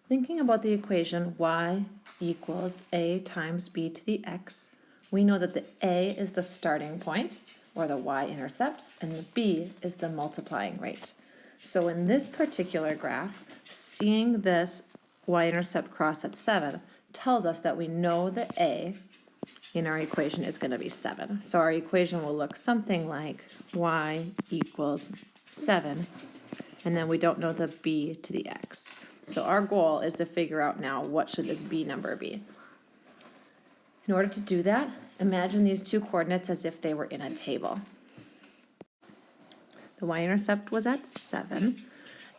Thinking about the equation y equals a times b to the x, we know that the a is the starting point, or the y-intercept, and the b is the multiplying rate. So in this particular graph, seeing this y-intercept cross at 7 tells us that we know the a in our equation is going to be 7. So our equation will look something like y equals 7, and then we don't know the b to the x. So our goal is to figure out now what should this b number be. In order to do that, imagine these two coordinates as if they were in a table. The y-intercept was at 7,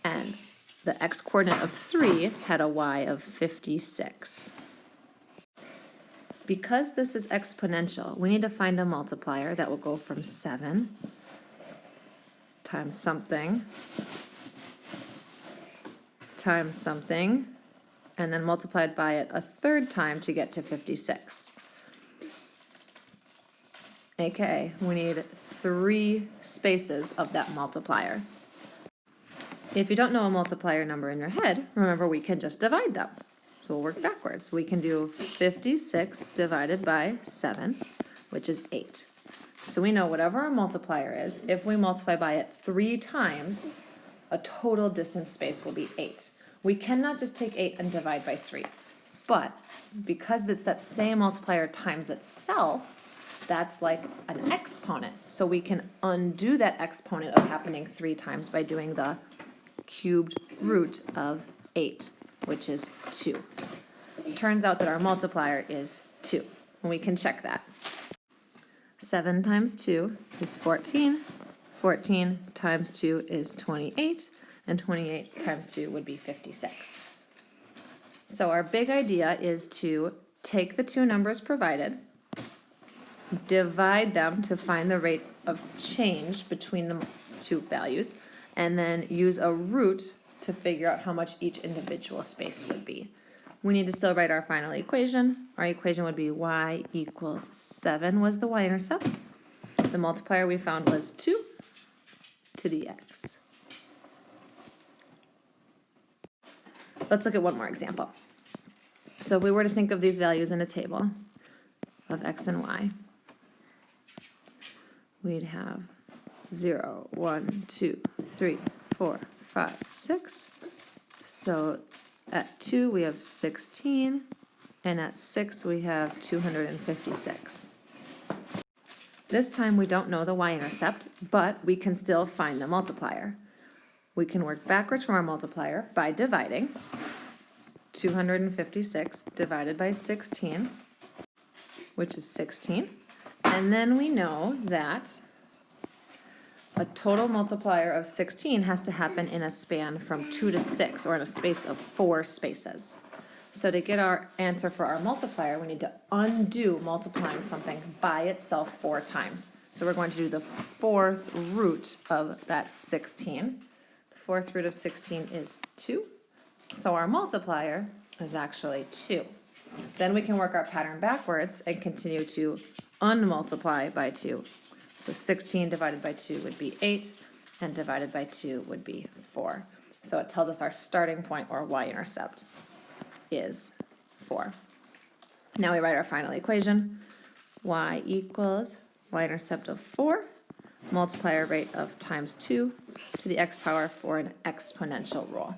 and the x-coordinate of 3 had a y of 56. Because this is exponential, we need to find a multiplier that will go from 7 times something, times something, and then multiplied by it a third time to get to 56. Okay, we need 3 spaces of that multiplier. If you don't know a multiplier number in your head, remember we can just divide them. So we'll work backwards. We can do 56 divided by 7, which is 8. So we know whatever our multiplier is, if we multiply by it 3 times, a total distance space will be 8. We cannot just take 8 and divide by 3. But because it's that same multiplier times itself, that's like an exponent. So we can undo that exponent of happening 3 times by doing the cubed root of 8, which is 2. It turns out that our multiplier is 2, and we can check that. 7 times 2 is 14. 14 times 2 is 28, and 28 times 2 would be 56. So our big idea is to take the two numbers provided, divide them to find the rate of change between the two values, and then use a root to figure out how much each individual space would be. We need to still write our final equation. Our equation would be y equals 7 was the y-intercept. The multiplier we found was 2 to the x. Let's look at one more example. So if we were to think of these values in a table of x and y, we'd have 0, 1, 2, 3, 4, 5, 6. So at 2 we have 16, and at 6 we have 256. This time we don't know the y-intercept, but we can still find the multiplier. We can work backwards from our multiplier by dividing. 256 divided by 16, which is 16. And then we know that a total multiplier of 16 has to happen in a span from 2 to 6, or in a space of 4 spaces. So to get our answer for our multiplier, we need to undo multiplying something by itself 4 times. So we're going to do the 4th root of that 16. The 4th root of 16 is 2. So our multiplier is actually 2. Then we can work our pattern backwards and continue to unmultiply by 2. So 16 divided by 2 would be 8, and divided by 2 would be 4. So it tells us our starting point, or y-intercept, is 4. Now we write our final equation. Y equals y-intercept of 4, multiplier rate of times 2 to the x power for an exponential rule.